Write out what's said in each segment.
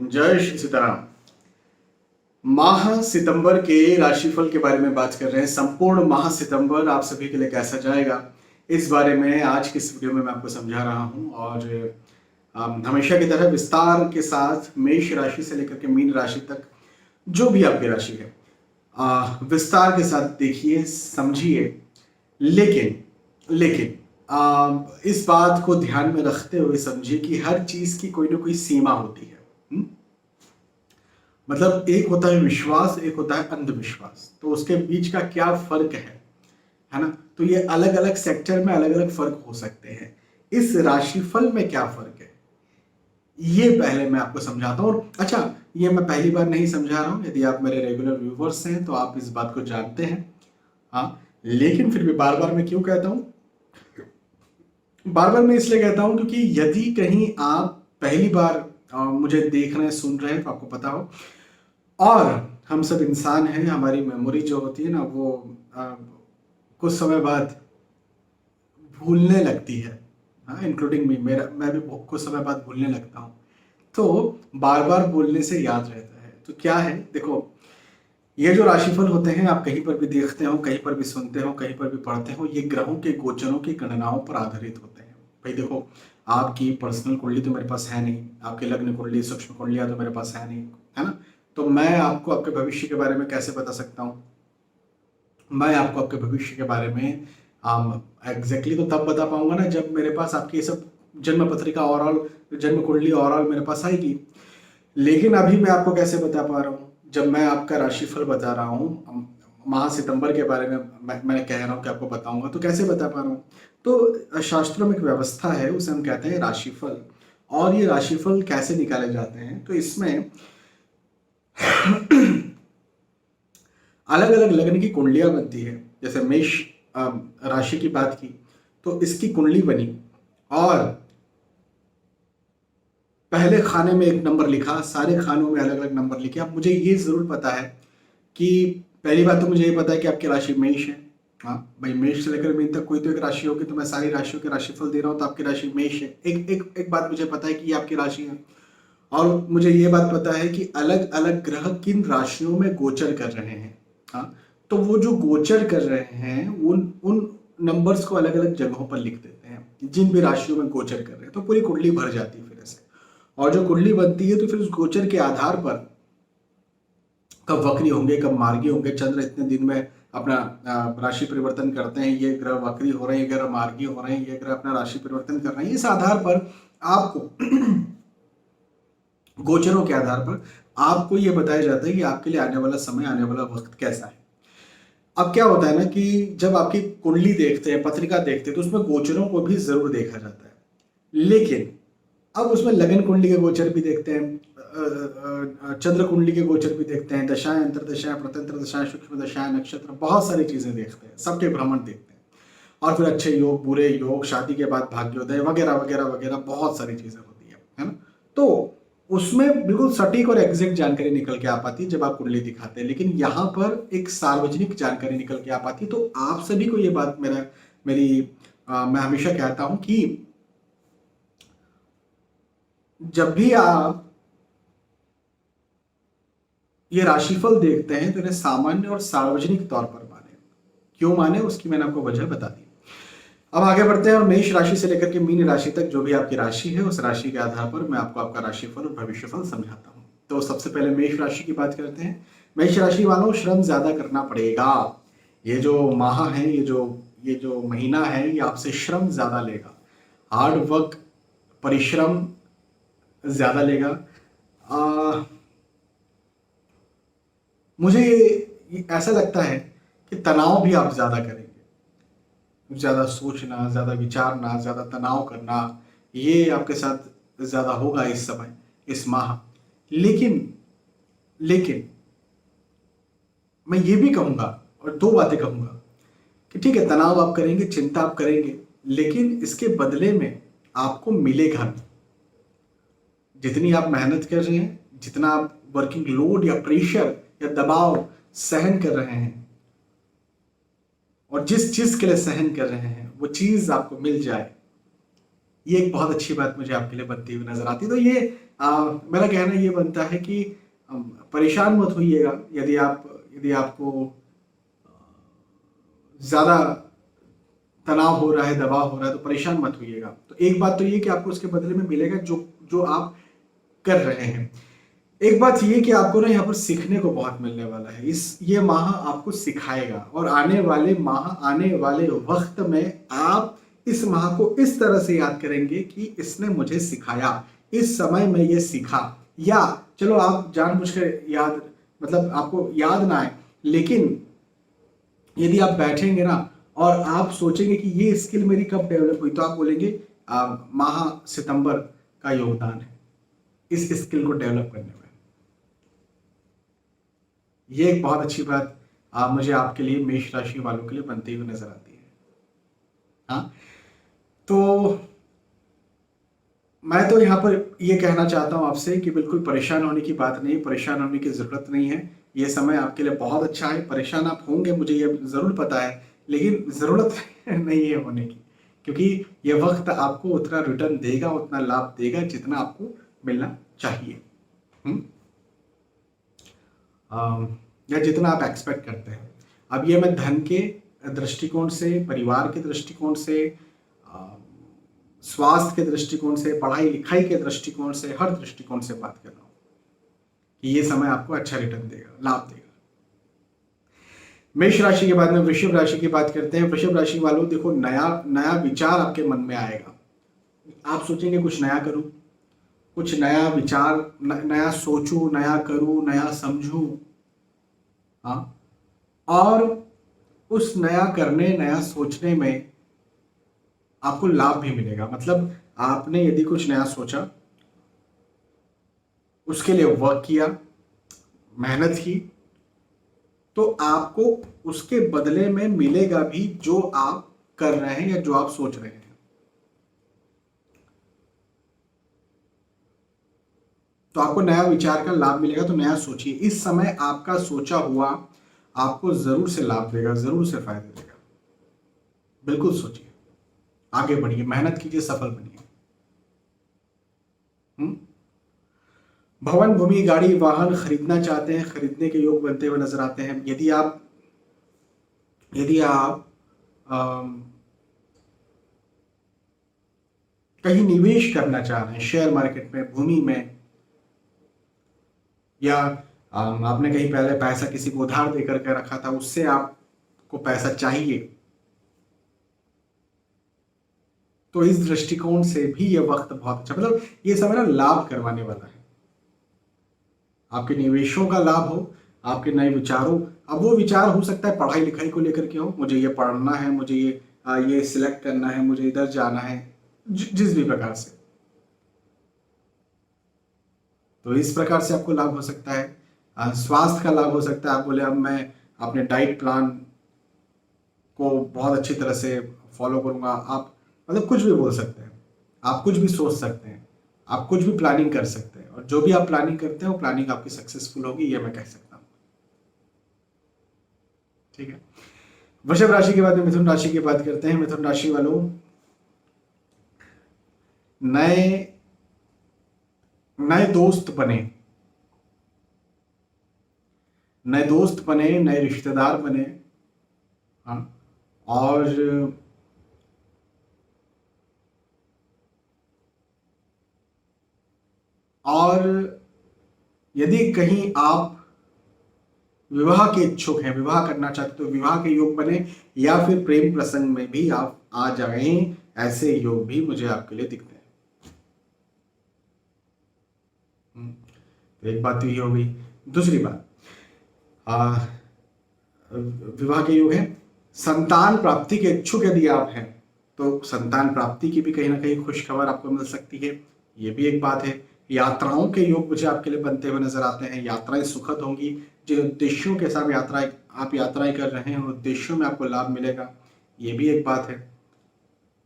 जय श्री सीताराम। माह सितंबर के राशिफल के बारे में बात कर रहे हैं। संपूर्ण माह सितंबर आप सभी के लिए कैसा जाएगा, इस बारे में आज की इस वीडियो में मैं आपको समझा रहा हूं। और हमेशा की तरह विस्तार के साथ मेष राशि से लेकर के मीन राशि तक जो भी आपकी राशि है विस्तार के साथ देखिए, समझिए। लेकिन इस बात को ध्यान में रखते हुए समझिए कि हर चीज की कोई ना कोई सीमा होती है। मतलब एक होता है विश्वास, एक होता है अंधविश्वास। तो उसके बीच का क्या फर्क है ना। तो ये अलग अलग सेक्टर में अलग अलग फर्क हो सकते हैं। इस राशिफल में क्या फर्क है ये पहले मैं आपको समझाता हूँ। अच्छा, ये मैं पहली बार नहीं समझा रहा हूँ, यदि आप मेरे रेगुलर व्यूवर्स हैं तो आप इस बात को जानते हैं। हाँ, लेकिन फिर भी बार बार मैं क्यों कहता हूँ, बार बार मैं इसलिए कहता हूँ क्योंकि यदि कहीं आप पहली बार मुझे देख रहे हैं, सुन रहे हैं, तो आपको पता हो। और हम सब इंसान हैं, हमारी मेमोरी जो होती है ना वो कुछ समय बाद भूलने लगती है। हाँ, इंक्लूडिंग मी, मैं भी कुछ समय बाद भूलने लगता हूँ। तो बार बार बोलने से याद रहता है। तो क्या है, देखो, ये जो राशिफल होते हैं आप कहीं पर भी देखते हो, कहीं पर भी सुनते हो, कहीं पर भी पढ़ते हो, ये ग्रहों के गोचरों की गणनाओं पर आधारित होते हैं। भाई देखो, आपकी पर्सनल कुंडली तो मेरे पास है नहीं, आपकी लग्न कुंडली, सूक्ष्म कुंडलियां तो मेरे पास है नहीं, है ना। तो मैं आपको आपके भविष्य के बारे में कैसे बता सकता हूँ। मैं आपको आपके भविष्य के बारे में एग्जैक्टली तो तब बता पाऊंगा ना जब मेरे पास आपकी ये सब जन्म पत्रिका ओवरऑल, जन्म कुंडली ओवरऑल मेरे पास आएगी। लेकिन अभी मैं आपको कैसे बता पा रहा हूँ, जब मैं आपका राशिफल बता रहा हूँ, माह सितंबर के बारे में मैं कह रहा हूँ कि आपको बताऊंगा, तो कैसे बता पा रहा हूँ। तो शास्त्रों में एक व्यवस्था है, उसे हम कहते हैं राशिफल। और ये राशिफल कैसे निकाले जाते हैं, तो इसमें अलग अलग लग्न की कुंडलियां बनती है। जैसे मेष राशि की बात की तो इसकी कुंडली बनी, और पहले खाने में एक नंबर लिखा, सारे खानों में अलग अलग नंबर लिखे। अब मुझे ये जरूर पता है कि पहली बात तो मुझे ये पता है कि आपकी राशि मेष है। हाँ भाई, मेष से लेकर मीन तक कोई तो एक राशि होगी, तो मैं सारी राशियों के राशिफल दे रहा हूँ, तो आपकी राशि मेष है। एक बात मुझे पता है कि ये आपकी राशि है। और मुझे ये बात पता है कि अलग अलग ग्रह किन राशियों में गोचर कर रहे हैं। हाँ, तो वो जो गोचर कर रहे हैं उन उन नंबर्स को अलग अलग जगहों पर लिख देते हैं, जिन भी राशियों में गोचर कर रहे हैं। तो पूरी कुंडली भर जाती है फिर ऐसे। और जो कुंडली बनती है तो फिर उस गोचर के आधार पर कब वक्री होंगे, कब मार्गी होंगे, चंद्र इतने दिन में अपना राशि परिवर्तन करते हैं, ये ग्रह वक्री हो रहे हैं, ये ग्रह मार्गी हो रहे हैं, ये ग्रह अपना राशि परिवर्तन कर रहे हैं, इस आधार पर आपको गोचरों के आधार पर आपको यह बताया जाता है कि आपके लिए आने वाला समय, आने वाला वक्त कैसा है। अब क्या होता है ना कि जब आपकी कुंडली देखते हैं, पत्रिका देखते हैं, तो उसमें गोचरों को भी जरूर देखा जाता है। लेकिन अब उसमें लगन कुंडली के गोचर भी देखते हैं, चंद्र कुंडली के गोचर भी देखते हैं, दशाएं, अंतरदशाएं, प्रत्यंतर दशाएं, सूक्ष्म दशाएं, नक्षत्र, बहुत सारी चीजें देखते हैं, सबके भ्रमण देखते हैं। और फिर अच्छे योग, बुरे योग, शादी के बाद भाग्योदय वगैरह वगैरह वगैरह बहुत सारी चीजें होती है ना। तो उसमें बिल्कुल सटीक और एग्जैक्ट जानकारी निकल के आ पाती है जब आप कुंडली दिखाते हैं। लेकिन यहाँ पर एक सार्वजनिक जानकारी निकल के आ पाती है। तो आप सभी को ये बात मैं हमेशा कहता हूं कि जब भी आप ये राशिफल देखते हैं तो इन्हें सामान्य और सार्वजनिक तौर पर माने। क्यों माने, उसकी मैंने आपको वजह बता दी। अब आगे बढ़ते हैं और मेष राशि से लेकर के मीन राशि तक जो भी आपकी राशि है, उस राशि के आधार पर मैं आपको आपका राशिफल और भविष्यफल समझाता हूं। तो सबसे पहले मेष राशि की बात करते हैं। मेष राशि वालों, श्रम ज्यादा करना पड़ेगा। ये जो माह है, ये जो महीना है, ये आपसे श्रम ज्यादा लेगा। हार्ड वर्क, परिश्रम ज्यादा लेगा। मुझे ये ऐसा लगता है कि तनाव भी आप ज्यादा करेंगे। ज्यादा सोचना, ज्यादा विचारना, ज्यादा तनाव करना, ये आपके साथ ज्यादा होगा इस समय, इस माह। लेकिन लेकिन मैं ये भी कहूंगा, और दो बातें कहूंगा, कि ठीक है, तनाव आप करेंगे, चिंता आप करेंगे, लेकिन इसके बदले में आपको मिलेगा भी। जितनी आप मेहनत कर रहे हैं, जितना आप वर्किंग लोड या प्रेशर या दबाव सहन कर रहे हैं, और जिस चीज के लिए सहन कर रहे हैं वो चीज आपको मिल जाए, ये एक बहुत अच्छी बात मुझे आपके लिए बनती हुई नजर आती है। तो ये मेरा कहना ये बनता है कि परेशान मत होइएगा यदि आपको ज्यादा तनाव हो रहा है, दबाव हो रहा है, तो परेशान मत होइएगा। तो एक बात तो ये कि आपको उसके बदले में मिलेगा जो जो आप कर रहे हैं। एक बात ये कि आपको ना यहाँ पर सीखने को बहुत मिलने वाला है। ये माह आपको सिखाएगा और आने वाले माह, आने वाले वक्त में आप इस माह को इस तरह से याद करेंगे कि इसने मुझे सिखाया, इस समय में ये सीखा। या चलो आप जानबूझकर याद, मतलब आपको याद ना आए, लेकिन यदि आप बैठेंगे ना और आप सोचेंगे कि ये स्किल मेरी कब डेवलप हुई, तो आप बोलेंगे माह सितंबर का योगदान है इस स्किल को डेवलप करने में। ये एक बहुत अच्छी बात मुझे आपके लिए, मेष राशि वालों के लिए बनती हुई नजर आती है। हाँ, तो मैं तो यहाँ पर ये कहना चाहता हूँ आपसे कि बिल्कुल परेशान होने की बात नहीं है, परेशान होने की जरूरत नहीं है। ये समय आपके लिए बहुत अच्छा है। परेशान आप होंगे, मुझे ये जरूर पता है, लेकिन जरूरत नहीं है होने की, क्योंकि ये वक्त आपको उतना रिटर्न देगा, उतना लाभ देगा जितना आपको मिलना चाहिए। या जितना आप एक्सपेक्ट करते हैं। अब ये मैं धन के दृष्टिकोण से, परिवार के दृष्टिकोण से, स्वास्थ्य के दृष्टिकोण से, पढ़ाई लिखाई के दृष्टिकोण से, हर दृष्टिकोण से बात कर रहा हूं कि ये समय आपको अच्छा रिटर्न देगा, लाभ देगा। मेष राशि के बाद में वृषभ राशि की बात करते हैं। वृषभ राशि वालों, देखो नया नया विचार आपके मन में आएगा। आप सोचेंगे कुछ नया करूं, कुछ नया विचार, नया सोचूं, नया करूं, नया समझूं। हाँ, और उस नया करने, नया सोचने में आपको लाभ भी मिलेगा। मतलब आपने यदि कुछ नया सोचा, उसके लिए वर्क किया, मेहनत की, तो आपको उसके बदले में मिलेगा भी जो आप कर रहे हैं या जो आप सोच रहे हैं। तो आपको नया विचार का लाभ मिलेगा। तो नया सोचिए, इस समय आपका सोचा हुआ आपको जरूर से लाभ देगा, जरूर से फायदा देगा। बिल्कुल सोचिए, आगे बढ़िए, मेहनत कीजिए, सफल बनिए। भवन, भूमि, गाड़ी, वाहन खरीदना चाहते हैं, खरीदने के योग बनते हुए नजर आते हैं। यदि आप कहीं निवेश करना चाह रहे हैं, शेयर मार्केट में, भूमि में, या आपने कहीं पहले पैसा किसी को उधार देकर के रखा था, उससे आपको पैसा चाहिए, तो इस दृष्टिकोण से भी यह वक्त बहुत अच्छा, मतलब ये समय ना लाभ करवाने वाला है। आपके निवेशों का लाभ हो, आपके नए विचारों, अब वो विचार हो सकता है पढ़ाई लिखाई को लेकर के हो, मुझे ये पढ़ना है, मुझे ये सिलेक्ट करना है, मुझे इधर जाना है, जिस भी प्रकार से, तो इस प्रकार से आपको लाभ हो सकता है। स्वास्थ्य का लाभ हो सकता है। आप बोले अब मैं अपने डाइट प्लान को बहुत अच्छी तरह से फॉलो करूंगा। आप मतलब कुछ भी बोल सकते हैं, आप कुछ भी सोच सकते हैं, आप कुछ भी प्लानिंग कर सकते हैं, और जो भी आप प्लानिंग करते हैं वो प्लानिंग आपकी सक्सेसफुल होगी, ये मैं कह सकता हूँ। ठीक है, वृषभ राशि के बाद में मिथुन राशि की बात करते हैं। मिथुन राशि वालों, नए नए दोस्त बने, नए दोस्त बने, नए रिश्तेदार बने। हाँ, और यदि कहीं आप विवाह के इच्छुक हैं, विवाह करना चाहते तो विवाह के योग बने, या फिर प्रेम प्रसंग में भी आप आ जाएं, ऐसे योग भी मुझे आपके लिए दिखते हैं। तो एक बात तो ये हो गई। दूसरी बात, विवाह के योग है। संतान प्राप्ति के इच्छुक यदि आप हैं, तो संतान प्राप्ति की भी कहीं ना कहीं खुशखबर आपको मिल सकती है, ये भी एक बात है। यात्राओं के योग मुझे आपके लिए बनते हुए नजर आते हैं। यात्राएं सुखद होंगी, जिन उद्देश्यों के साथ आप यात्राएं कर रहे हैं, उद्देश्यों में आपको लाभ मिलेगा, ये भी एक बात है।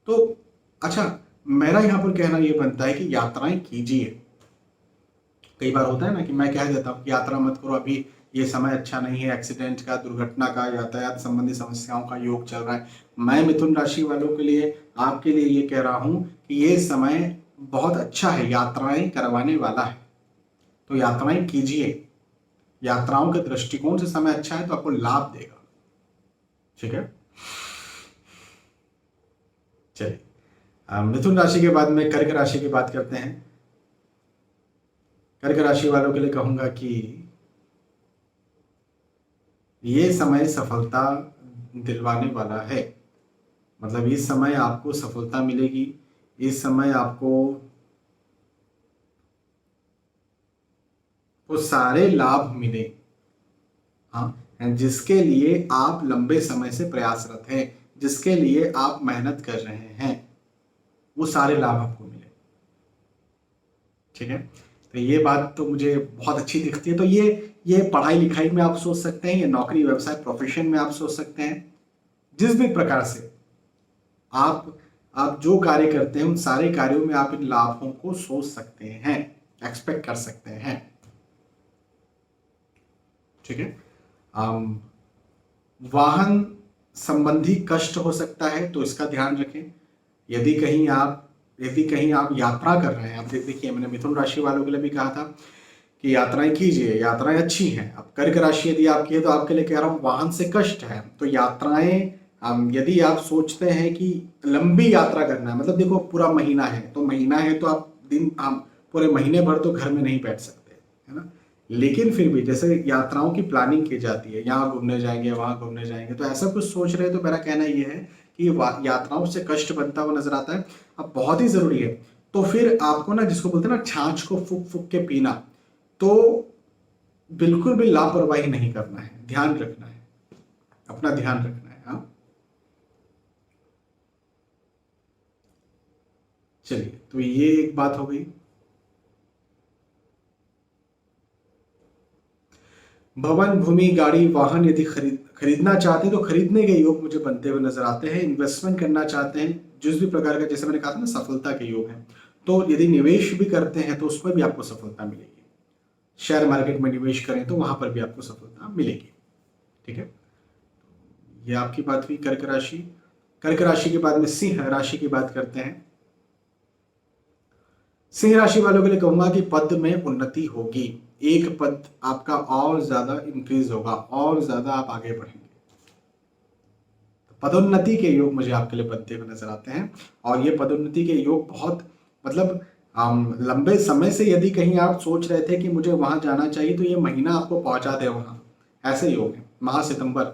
तो अच्छा, मेरा यहाँ पर कहना ये बनता है कि यात्राएं कीजिए। कई बार होता है ना कि मैं कह देता हूँ कि यात्रा मत करो, अभी ये समय अच्छा नहीं है, एक्सीडेंट का, दुर्घटना का, यातायात संबंधी समस्याओं का योग चल रहा है। मैं मिथुन राशि वालों के लिए, आपके लिए ये कह रहा हूं कि ये समय बहुत अच्छा है, यात्राएं करवाने वाला है, तो यात्राएं कीजिए। यात्राओं के दृष्टिकोण से समय अच्छा है, तो आपको लाभ देगा। ठीक है, चलिए मिथुन राशि के बाद में कर्क राशि की बात करते हैं। कर्क राशि वालों के लिए कहूंगा कि ये समय सफलता दिलवाने वाला है। मतलब इस समय आपको सफलता मिलेगी, इस समय आपको वो सारे लाभ मिले, हाँ, जिसके लिए आप लंबे समय से प्रयासरत हैं, जिसके लिए आप मेहनत कर रहे हैं, वो सारे लाभ आपको मिले। ठीक है, तो ये बात तो मुझे बहुत अच्छी दिखती है। तो ये पढ़ाई लिखाई में आप सोच सकते हैं, ये नौकरी व्यवसाय प्रोफेशन में आप सोच सकते हैं, जिस भी प्रकार से आप जो कार्य करते हैं उन सारे कार्यों में आप इन लाभों को सोच सकते हैं, एक्सपेक्ट कर सकते हैं। ठीक है, वाहन संबंधी कष्ट हो सकता है, तो इसका ध्यान रखें। यदि कहीं आप यात्रा कर रहे हैं, आप देखिए मैंने मिथुन राशि वालों के लिए भी कहा था कि यात्राएं कीजिए, यात्राएं अच्छी हैं। अब कर्क राशि यदि आपकी है तो आपके लिए कह रहा हूं वाहन से कष्ट है, तो यात्राएं यदि आप सोचते हैं कि लंबी यात्रा करना है, मतलब देखो पूरा महीना है, तो आप पूरे महीने भर तो घर में नहीं बैठ सकते, है ना। लेकिन फिर भी जैसे यात्राओं की प्लानिंग की जाती है, यहाँ घूमने जाएंगे वहां घूमने जाएंगे, तो ऐसा कुछ सोच रहे हैं, तो मेरा कहना ये है कि यात्राओं से कष्ट बनता हुआ नजर आता है। अब बहुत ही जरूरी है, तो फिर आपको ना, जिसको बोलते हैं ना छाछ को फूक फूक के पीना, तो बिल्कुल भी लापरवाही नहीं करना है, ध्यान रखना है, अपना ध्यान रखना है। हाँ, चलिए, तो ये एक बात हो गई। भवन भूमि गाड़ी वाहन यदि खरीदना चाहते हैं तो खरीदने के योग मुझे बनते हुए नजर आते हैं। इन्वेस्टमेंट करना चाहते हैं, जिस भी प्रकार का, जैसे मैंने कहा था ना, सफलता के योग हैं, तो यदि निवेश भी करते हैं तो उसमें भी आपको सफलता मिलेगी। शेयर मार्केट में निवेश करें तो वहां पर भी आपको सफलता मिलेगी। ठीक है, ये आपकी बात हुई कर्क राशि। कर्क राशि के बाद में सिंह राशि की बात करते हैं। सिंह राशि वालों के लिए कहूंगा कि पद में उन्नति होगी, एक पद आपका और ज्यादा इंक्रीज होगा, और ज्यादा आप आगे बढ़ेंगे। पदोन्नति के योग मुझे आपके लिए बनते हुए नजर आते हैं, और ये पदोन्नति के योग बहुत, मतलब लंबे समय से यदि कहीं आप सोच रहे थे कि मुझे वहां जाना चाहिए, तो ये महीना आपको पहुंचा दे वहां, ऐसे योग है। माह सितंबर,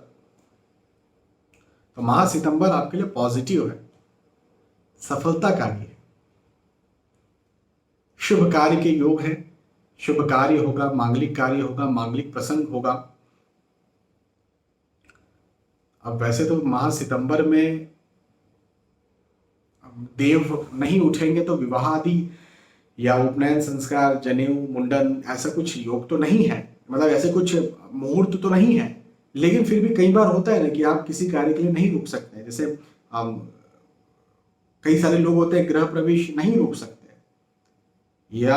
तो माह सितंबर आपके लिए पॉजिटिव है, सफलता का भी है, शुभ कार्य के योग है, शुभ कार्य होगा, मांगलिक कार्य होगा, मांगलिक प्रसंग होगा। अब वैसे तो माह सितंबर में देव नहीं उठेंगे, तो विवाह आदि या उपनयन संस्कार, जनेऊ, मुंडन, ऐसा कुछ योग तो नहीं है, मतलब ऐसे कुछ मुहूर्त तो नहीं है। लेकिन फिर भी कई बार होता है ना कि आप किसी कार्य के लिए नहीं रुक सकते, जैसे कई सारे लोग होते हैं गृह प्रवेश नहीं रोक सकते, या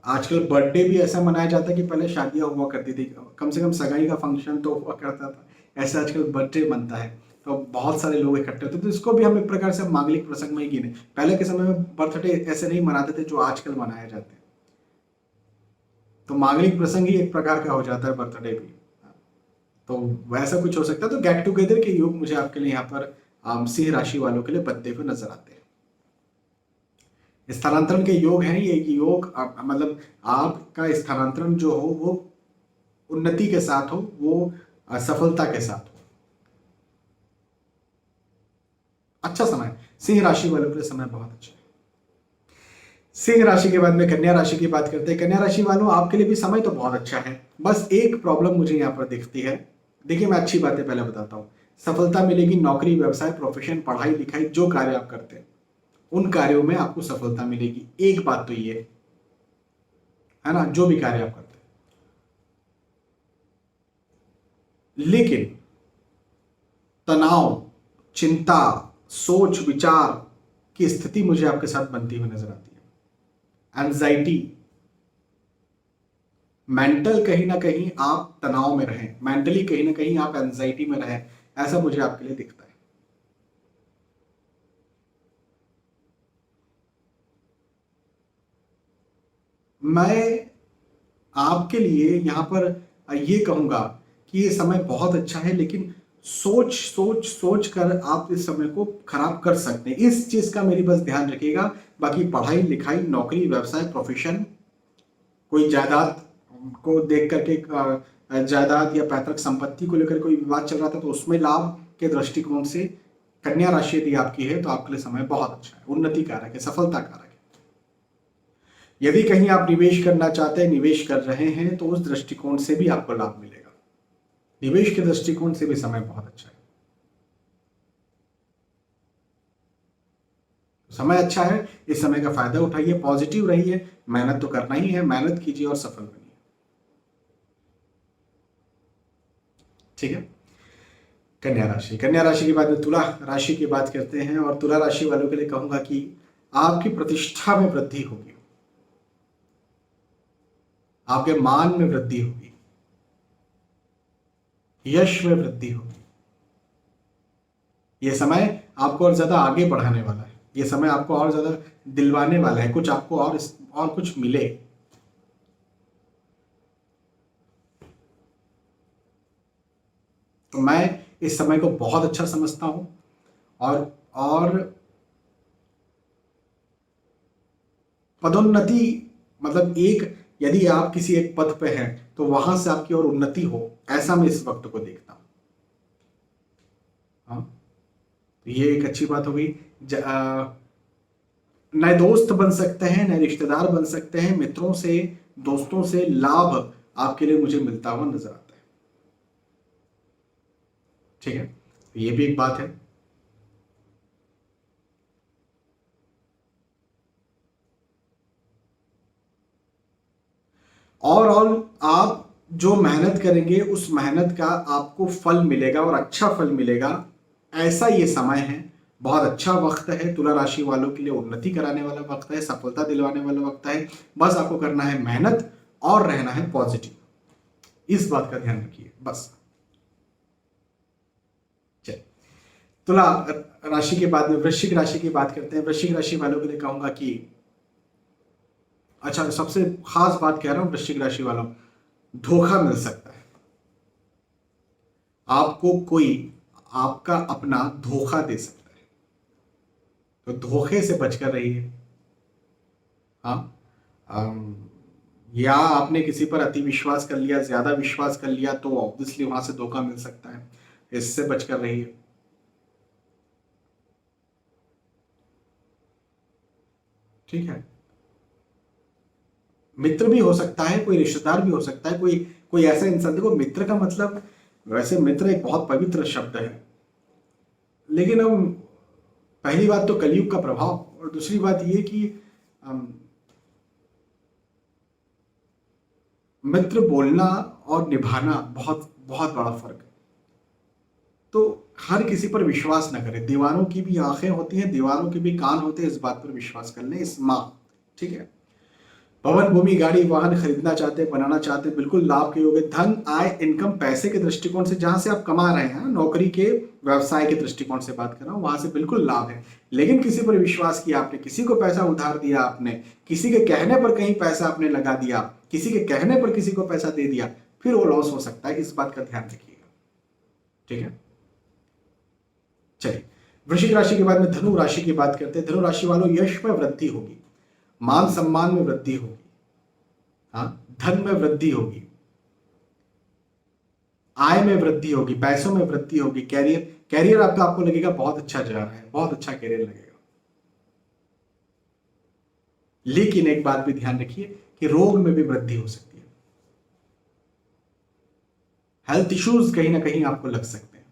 आजकल बर्थडे भी ऐसा मनाया जाता है कि पहले शादियां हुआ करती थी, कम से कम सगाई का फंक्शन तो हुआ करता था, ऐसा आजकल बर्थडे बनता है, तो बहुत सारे लोग इकट्ठे होते, तो इसको भी हम एक प्रकार से मांगलिक प्रसंग में ही गिने। पहले के समय में बर्थडे ऐसे नहीं मनाते थे जो आजकल मनाए जाते हैं, तो मांगलिक प्रसंग ही एक प्रकार का हो जाता है बर्थडे भी, तो वैसा कुछ हो सकता है। तो गेट टुगेदर के योग मुझे आपके लिए यहाँ पर सिंह राशि वालों के लिए बनते हुए नजर आते हैं। स्थानांतरण के योग हैं, ये योग मतलब आपका स्थानांतरण जो हो वो उन्नति के साथ हो, वो सफलता के साथ हो। अच्छा समय, सिंह राशि वालों के लिए समय बहुत अच्छा है। सिंह राशि के बाद में कन्या राशि की बात करते हैं। कन्या राशि वालों, आपके लिए भी समय तो बहुत अच्छा है, बस एक प्रॉब्लम मुझे यहाँ पर दिखती है। देखिए, मैं अच्छी बातें पहले बताता हूँ। सफलता मिलेगी, नौकरी व्यवसाय प्रोफेशन पढ़ाई लिखाई जो कार्य आप करते हैं उन कार्यों में आपको सफलता मिलेगी। एक बात तो ये है ना, जो भी कार्य आप करते हैं, लेकिन तनाव, चिंता, सोच विचार की स्थिति मुझे आपके साथ बनती हुई नजर आती है। एंजाइटी, मेंटल कहीं ना कहीं आप तनाव में रहें, मेंटली कहीं ना कहीं आप एंजाइटी में रहें, ऐसा मुझे आपके लिए दिखता है। मैं आपके लिए यहाँ पर ये कहूंगा कि ये समय बहुत अच्छा है, लेकिन सोच सोच सोच कर आप इस समय को खराब कर सकते हैं। इस चीज का मेरी बस ध्यान रखिएगा। बाकी पढ़ाई लिखाई, नौकरी, व्यवसाय, प्रोफेशन, कोई जायदाद को देख करके जायदाद या पैतृक संपत्ति को लेकर कोई विवाद चल रहा था तो उसमें लाभ के दृष्टिकोण से कन्या राशि यदि आपकी है तो आपके लिए समय बहुत अच्छा है, उन्नति कारक है, सफलता कारक है। यदि कहीं आप निवेश करना चाहते हैं, निवेश कर रहे हैं, तो उस दृष्टिकोण से भी आपको लाभ मिलेगा। निवेश के दृष्टिकोण से भी समय बहुत अच्छा है। समय अच्छा है, इस समय का फायदा उठाइए, पॉजिटिव रहिए, मेहनत तो करना ही है, मेहनत कीजिए और सफल बनिए। ठीक है। कन्या राशि, कन्या राशि के बाद में तुला राशि की बात करते हैं, और तुला राशि वालों के लिए कहूंगा कि आपकी प्रतिष्ठा में वृद्धि होगी, आपके मान में वृद्धि होगी, यश में वृद्धि होगी। यह समय आपको और ज्यादा आगे बढ़ाने वाला है, यह समय आपको और ज्यादा दिलवाने वाला है, कुछ आपको और कुछ मिले। तो मैं इस समय को बहुत अच्छा समझता हूं। और पदोन्नति, मतलब एक, यदि आप किसी एक पद पे हैं तो वहां से आपकी और उन्नति हो, ऐसा मैं इस वक्त को देखता हूं। हाँ, तो ये एक अच्छी बात हो गई। नए दोस्त बन सकते हैं, नए रिश्तेदार बन सकते हैं, मित्रों से, दोस्तों से लाभ आपके लिए मुझे मिलता हुआ नजर आता है। ठीक है, तो ये भी एक बात है। और आप जो मेहनत करेंगे उस मेहनत का आपको फल मिलेगा, और अच्छा फल मिलेगा, ऐसा ये समय है। बहुत अच्छा वक्त है, तुला राशि वालों के लिए उन्नति कराने वाला वक्त है, सफलता दिलवाने वाला वक्त है। बस आपको करना है मेहनत और रहना है पॉजिटिव, इस बात का ध्यान रखिए बस। चलिए, तुला राशि के बाद में वृश्चिक राशि की बात करते हैं। वृश्चिक राशि वालों के लिए कहूंगा कि अच्छा, सबसे खास बात कह रहा हूं वृश्चिक राशि वालों, धोखा मिल सकता है आपको, कोई आपका अपना धोखा दे सकता है, तो धोखे से बचकर रहिए। हाँ, या आपने किसी पर अति विश्वास कर लिया, ज्यादा विश्वास कर लिया, तो ऑब्वियसली वहां से धोखा मिल सकता है, इससे बचकर रहिए। ठीक है, मित्र भी हो सकता है, कोई रिश्तेदार भी हो सकता है, कोई कोई ऐसा इंसान, देखो मित्र का मतलब, वैसे मित्र एक बहुत पवित्र शब्द है, लेकिन हम, पहली बात तो कलयुग का प्रभाव, और दूसरी बात ये कि मित्र बोलना और निभाना बहुत बहुत बड़ा फर्क है। तो हर किसी पर विश्वास ना करें, दीवारों की भी आंखें होती हैं, दीवारों के भी कान होते हैं, इस बात पर विश्वास कर लें, इस माँ। ठीक है, भवन, भूमि, गाड़ी, वाहन खरीदना चाहते हैं, बनाना चाहते हैं, बिल्कुल लाभ के योग्य, धन, आय, इनकम, पैसे के दृष्टिकोण से जहां से आप कमा रहे हैं, नौकरी के, व्यवसाय के दृष्टिकोण से बात कर रहा हूं, वहां से बिल्कुल लाभ है। लेकिन किसी पर विश्वास किया आपने, किसी को पैसा उधार दिया आपने, किसी के कहने पर कहीं पैसा आपने लगा दिया, किसी के कहने पर किसी को पैसा दे दिया, फिर वो लॉस हो सकता है, इस बात का ध्यान रखिएगा। ठीक है, चलिए, वृश्चिक राशि के बाद में धनु राशि की बात करते हैं। धनु राशि वालों, यश में वृद्धि होगी, मान सम्मान में वृद्धि होगी, हाँ, धन में वृद्धि होगी, आय में वृद्धि होगी, पैसों में वृद्धि होगी, कैरियर कैरियर आपका, आपको लगेगा बहुत अच्छा जा रहा है, बहुत अच्छा कैरियर लगेगा। लेकिन एक बात भी ध्यान रखिए कि रोग में भी वृद्धि हो सकती है, हेल्थ इश्यूज कहीं ना कहीं आपको लग सकते हैं,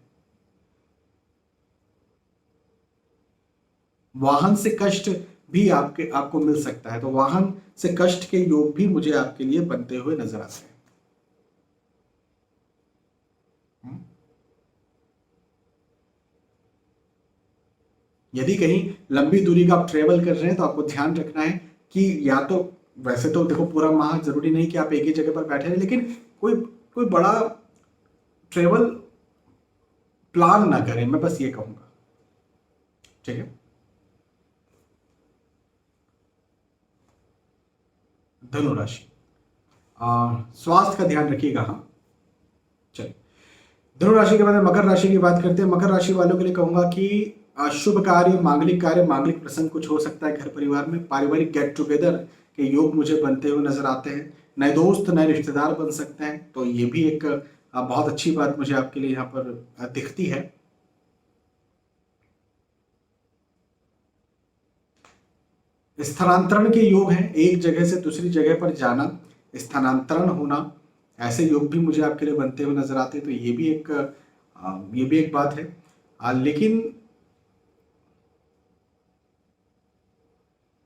वाहन से कष्ट भी आपको मिल सकता है, तो वाहन से कष्ट के योग भी मुझे आपके लिए बनते हुए नजर आते हैं। यदि कहीं लंबी दूरी का आप ट्रेवल कर रहे हैं तो आपको ध्यान रखना है कि या तो वैसे तो देखो पूरा माह जरूरी नहीं कि आप एक ही जगह पर बैठे रहें, लेकिन कोई कोई बड़ा ट्रेवल प्लान ना करें, मैं बस ये कहूंगा। ठीक है। धनु राशि, स्वास्थ्य का ध्यान रखिएगा। हाँ, चलिए धनु राशि के बाद में मकर राशि की बात करते हैं। मकर राशि वालों के लिए कहूंगा कि शुभ कार्य, मांगलिक प्रसंग कुछ हो सकता है घर परिवार में। पारिवारिक गेट टुगेदर के योग मुझे बनते हुए नजर आते हैं। नए दोस्त, नए रिश्तेदार बन सकते हैं, तो ये भी एक बहुत अच्छी बात मुझे आपके लिए यहाँ पर दिखती है। स्थानांतरण के योग हैं, एक जगह से दूसरी जगह पर जाना, स्थानांतरण होना, ऐसे योग भी मुझे आपके लिए बनते हुए नजर आते हैं। तो ये भी एक बात है। लेकिन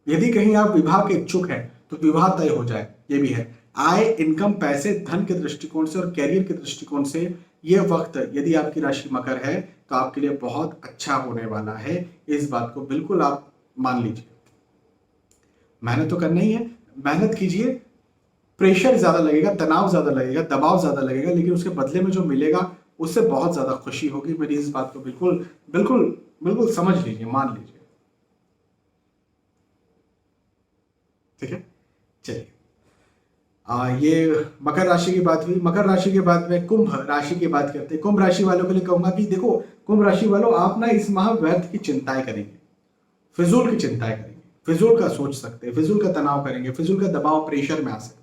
यदि कहीं आप विवाह के इच्छुक हैं तो विवाह तय हो जाए, ये भी है। आय, इनकम, पैसे, धन के दृष्टिकोण से और कैरियर के दृष्टिकोण से यह वक्त, यदि आपकी राशि मकर है तो आपके लिए बहुत अच्छा होने वाला है। इस बात को बिल्कुल आप मान लीजिए। मेहनत तो करना ही है, मेहनत कीजिए। प्रेशर ज्यादा लगेगा, तनाव ज्यादा लगेगा, दबाव ज्यादा लगेगा, लेकिन उसके बदले में जो मिलेगा उससे बहुत ज्यादा खुशी होगी। मेरी इस बात को बिल्कुल बिल्कुल बिल्कुल समझ लीजिए, मान लीजिए। ठीक है, चलिए। ये मकर राशि की बात हुई। मकर राशि के बाद में कुंभ राशि की बात करते हैं। कुंभ राशि वालों के लिए कहूंगा कि देखो, कुंभ राशि वालों, आप ना इस माह व्यर्थ की चिंताएं करेंगे, फिजूल की चिंताएं करेंगे, फिजूल का सोच सकते हैं, फिजूल का तनाव करेंगे, फिजूल का दबाव, प्रेशर में आ सकते हैं।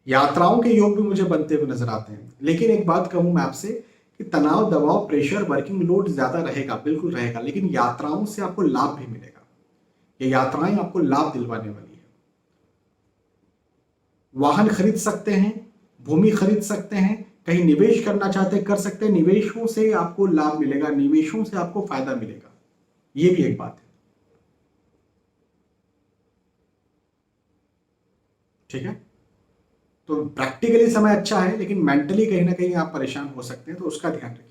यात्राओं के योग भी मुझे बनते हुए नजर आते हैं। लेकिन एक बात कहूं मैं आपसे कि तनाव, दबाव, प्रेशर, वर्किंग लोड ज्यादा रहेगा, बिल्कुल रहेगा, लेकिन यात्राओं से आपको लाभ भी मिलेगा। ये यात्राएं आपको लाभ दिलवाने वाली है। वाहन खरीद सकते हैं, भूमि खरीद सकते हैं, कहीं निवेश करना चाहते हैं कर सकते हैं। निवेशों से आपको लाभ मिलेगा, निवेशों से आपको फायदा मिलेगा, ये भी एक बात है। ठीक है, तो प्रैक्टिकली समय अच्छा है, लेकिन मेंटली कहीं ना कहीं आप परेशान हो सकते हैं, तो उसका ध्यान रखिए।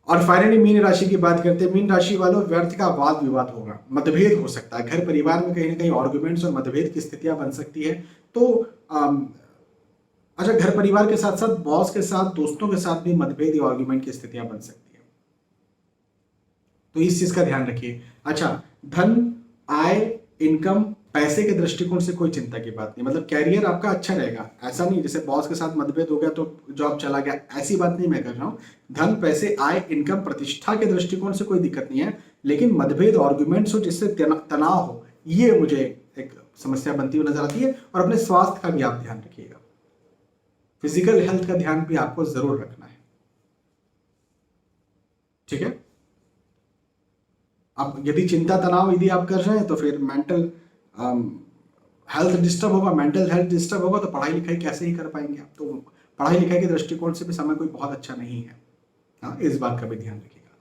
और फाइनली मीन राशि की बात करते हैं। मीन राशि वालों, व्यर्थ का वाद विवाद होगा, मतभेद हो सकता है, घर परिवार में कहीं ना कहीं आर्गुमेंट्स और मतभेद की स्थितियां बन सकती है। तो अच्छा, घर परिवार के साथ साथ बॉस के साथ, दोस्तों के साथ भी मतभेद या आर्गुमेंट की स्थितियां बन सकती है, तो इस चीज का ध्यान रखिए। अच्छा, धन, आय, इनकम, पैसे के दृष्टिकोण से कोई चिंता की बात नहीं, मतलब कैरियर आपका अच्छा रहेगा। ऐसा नहीं जैसे बॉस के साथ मतभेद हो गया तो जॉब चला गया, ऐसी बात नहीं मैं कर रहा हूं। धन, पैसे, आय, इनकम, प्रतिष्ठा के दृष्टिकोण से कोई दिक्कत नहीं है, लेकिन मतभेद, आर्ग्यूमेंट्स हो जिससे तनाव हो, ये मुझे एक समस्या बनती हुई नजर आती है। और अपने स्वास्थ्य का भी आप ध्यान रखिएगा, फिजिकल हेल्थ का ध्यान भी आपको जरूर रखना है। ठीक है, अब यदि चिंता, तनाव यदि आप कर रहे हैं तो फिर मेंटल हेल्थ डिस्टर्ब होगा, मेंटल हेल्थ डिस्टर्ब होगा, तो पढ़ाई लिखाई कैसे ही कर पाएंगे आप। तो पढ़ाई लिखाई के दृष्टिकोण से भी समय कोई बहुत अच्छा नहीं है। हाँ, इस बात का भी ध्यान रखिएगा।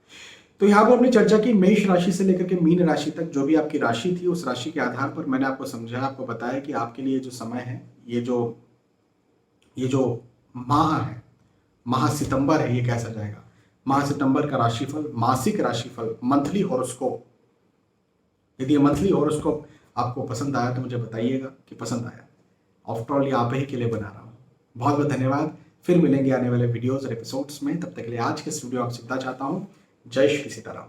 तो यहाँ पर अपनी चर्चा की मेष राशि से लेकर के मीन राशि तक, जो भी आपकी राशि थी, उस राशि के आधार पर मैंने आपको समझाया, आपको बताया कि आपके लिए जो समय है, ये जो माह है, माह सितंबर है, ये कैसा जाएगा। माह सितंबर का राशिफल, मासिक राशिफल, मंथली हॉरोस्कोप, यदि ये मंथली हॉरोस्कोप आपको पसंद आया तो मुझे बताइएगा कि पसंद आया। आफ्टर ऑल ये आप ही के लिए बना रहा हूँ। बहुत बहुत धन्यवाद। फिर मिलेंगे आने वाले वीडियोस और एपिसोड्स में। तब तक के लिए आज के स्टूडियो आपसे विदा चाहता हूँ। जय श्री सीताराम।